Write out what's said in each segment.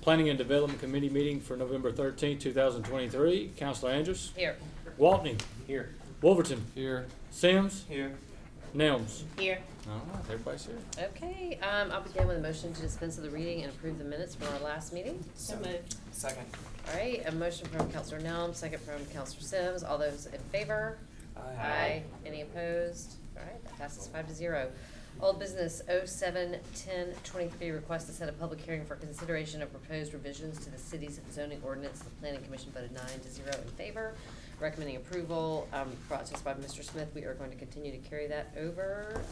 Planning and Development Committee meeting for November 13th, 2023. Counselor Andrews? Here. Waltney? Here. Wolverton? Here. Sims? Here. Nelms? Here. All right, everybody's here. Okay, I'll begin with a motion to dispense with the reading and approve the minutes from our last meeting. So moved. Second. All right, a motion from Counselor Nelms, second from Counselor Sims. All those in favor? Any opposed? All right, that passes 5-0. Old business 07-10-23 request to set a public hearing for consideration of proposed revisions to the city's zoning ordinance. The planning commission voted 9-0 in favor, recommending approval. Brought to us by Mr. Smith. We are going to continue to carry that over.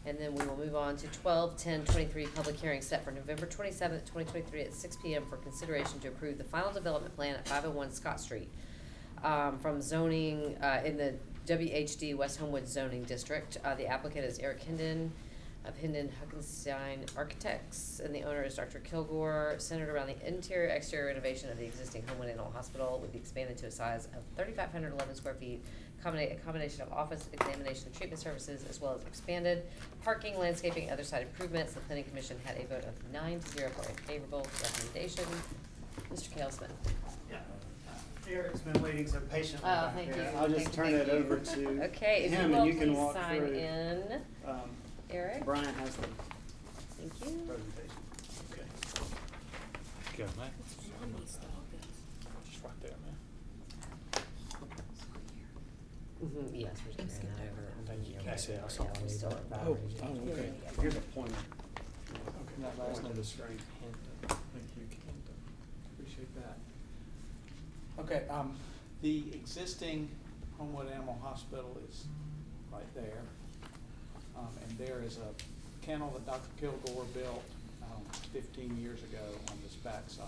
And then we will move on to 12-10-23 public hearing set for November 27th, 2023 at 6 p.m. for consideration to approve the final development plan at 501 Scott Street from zoning in the WHD West Homewood zoning district. The applicant is Eric Hinden of Hinden Huckenstein Architects, and the owner is Dr. Kilgore, centered around the interior exterior renovation of the existing Homewood Animal Hospital would be expanded to a size of 3,511 square feet, a combination of office, examination, and treatment services, as well as expanded parking, landscaping, other site improvements. The planning commission had a vote of 9-0 for a favorable recommendation. Mr. Cale Smith. Yeah. Eric's been waiting so patiently back thank there. you. I'll just turn it over to Okay, if you him will and you can please walk sign through. in, Eric. Brian has the Thank you. presentation. Okay. Go, man. Just right there, man. Yes, we're just carrying that over. Thank you. I see, I saw Yeah, we it. still have Oh, batteries. okay. Here's a pointer. Okay. That last one. Screen. Thank you, Ken. Appreciate that. Okay, the existing Homewood Animal Hospital is right there. And there is a kennel that Dr. Kilgore built 15 years ago on this backside.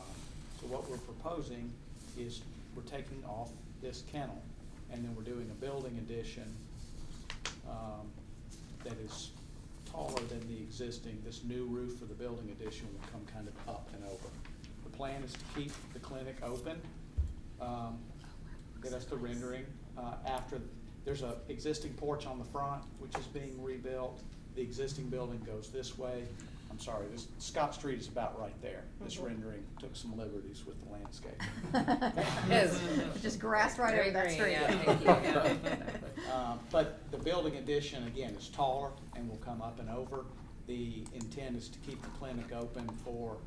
So what we're proposing is we're taking off this kennel, and then we're doing a building addition that is taller than the existing. This new roof for the building addition will come kind of up and over. The plan is to keep the clinic open, get us the rendering. After, there's a existing porch on the front, which is being rebuilt. The existing building goes this way. I'm sorry, this Scott Street is about right there. This rendering took some liberties with the landscape. Yes. Just grass right Very over that green, street. yeah, thank you. But the building addition, again, is taller and will come up and over. The intent is to keep the clinic open for,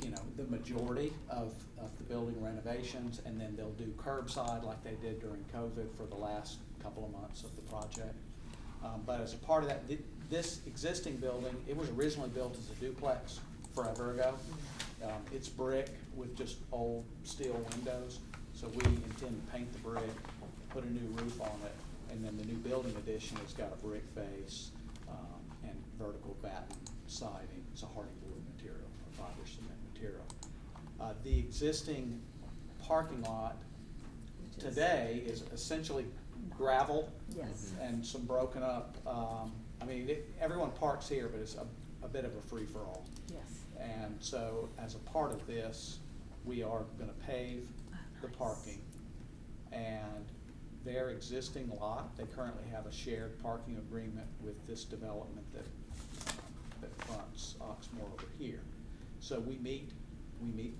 you know, the majority of the building renovations, and then they'll do curbside like they did during COVID for the last couple of months of the project. But as a part of that, this existing building, it was originally built as a duplex forever ago. It's brick with just old steel windows, so we intend to paint the brick, put a new roof on it, and then the new building addition has got a brick base and vertical batten siding. It's a hardy board material, a fiber cement material. The existing parking lot today is essentially gravel. Yes. And some broken up, I mean, everyone parks here, but it's a bit of a free-for-all. Yes. And so, as a part of this, we are gonna pave the parking. And their existing lot, they currently have a shared parking agreement with this development that fronts Oxmoor over here. So we meet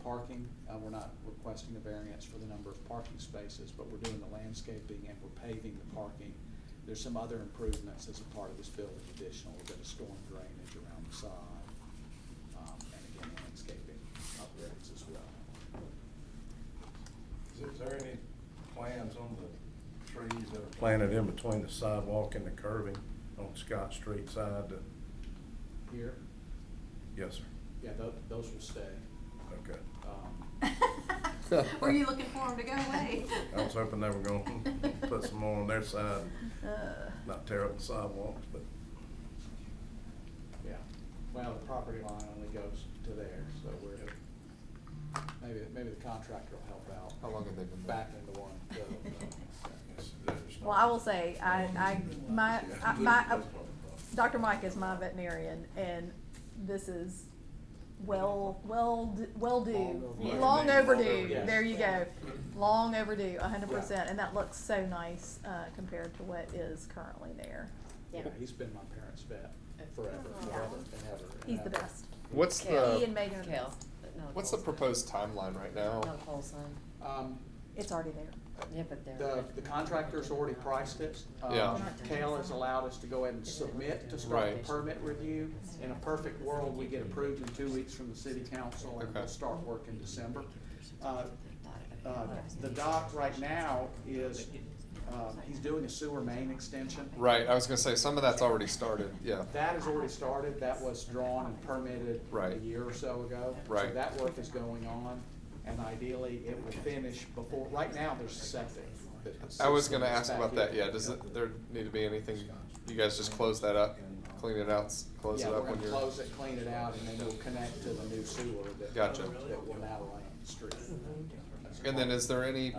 parking. We're not requesting a variance for the number of parking spaces, but we're doing the landscaping and we're paving the parking. There's some other improvements as a part of this building additional. We've got a storm drainage around the side, and again, landscaping upgrades as well. Is there any plans on the trees that are planted in between the sidewalk and the curving on Scott Street side? Here? Yes, sir. Yeah, those will stay. Okay. Were you looking for them to go away? I was hoping they were gonna put some more on their side, not tear up the sidewalks, but. Yeah, well, the property line only goes to there, so maybe the contractor will help out. How long have they been back into one? Well, I will say, Dr. Mike is my veterinarian, and this is well due, long overdue. Yes. There you go, long overdue, 100%, and that looks so nice compared to what is currently there. Yeah, he's been my parents' vet forever, Yeah. forever and ever. He's the best. What's He the and Megan are the Kale. best. What's the proposed timeline right now? No pole sign. It's already there. Yeah, but they're. The contractor's already priced it. Yeah. Cal has allowed us to go ahead and submit to start Right. the permit review. In a perfect world, we get approved in 2 weeks from the city council and we'll Okay. start work in December. The dock right now is, he's doing a sewer main extension. Right, I was gonna say, some of that's already started, yeah. That has already started, that was drawn and permitted a Right. year or so ago. So Right. that work is going on, and ideally it will finish before, right now there's septic. I was gonna ask about that, yeah, does there need to be anything, you guys just close that up, clean it out, close Yeah, it we're up when gonna you're? close it, clean it out, and then we'll connect to the new sewer that. Gotcha. That will now run up the street. And then is there any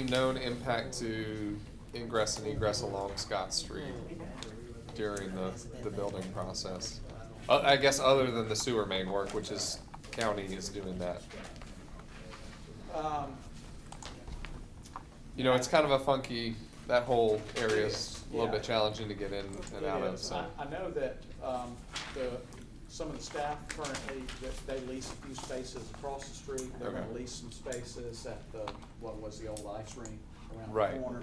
known impact to ingress and egress along Scott Street during the building process? I guess other than the sewer main work, which is county is doing that. You know, it's kind of a funky, that whole area's a little bit challenging to get in and out of, so. I know that, some of the staff currently, that they lease a few spaces across the street. They're gonna Okay. lease some spaces at what was the old ice rink around Right. the corner.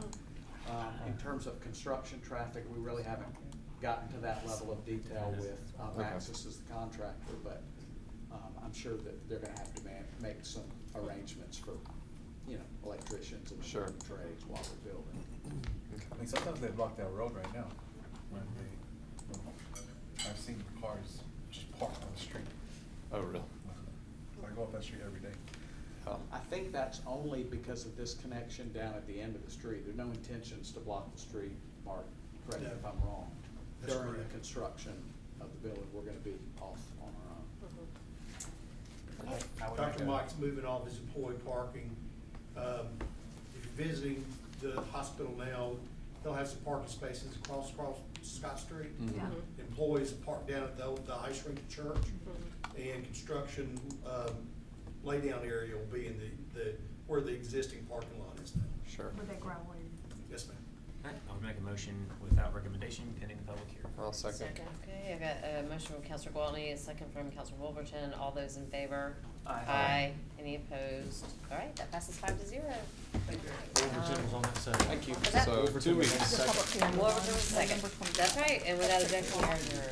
In terms of construction traffic, we really haven't gotten to that level of detail with, Maxis as the contractor, but, I'm sure that they're gonna have to make some arrangements for, electricians and Sure. trades while they're building. I mean, sometimes they block that road right now. When I've seen cars just parked on the street. Oh, really? I go up that street every day. Oh. I think that's only because of this connection down at the end of the street. There's no intentions to block the street, Mark, correct me if I'm wrong. That's During the correct. construction of the building, we're gonna be off on our own. Dr. Mike's moving all of his employee parking. If you're visiting the hospital now, they'll have some parking spaces across Scott Street. Mhm. Yeah. Employees park down at the ice rink at church. And construction, laydown area will be in where the existing parking lot is now. Sure. With that gravel area. Yes, ma'am. Alright, I would make a motion without recommendation, pending the public hearing. I'll second. Okay, I got a motion from Counselor Gwaltney, a second from Counselor Wolverton. All those in favor? Aye. Any opposed? All right, that passes 5-0. Wolverton was on that side. Thank you. Was that- So, 2 weeks. The public hearing. Wolverton was second. November 20th. That's right, and without objection, we are adjourned.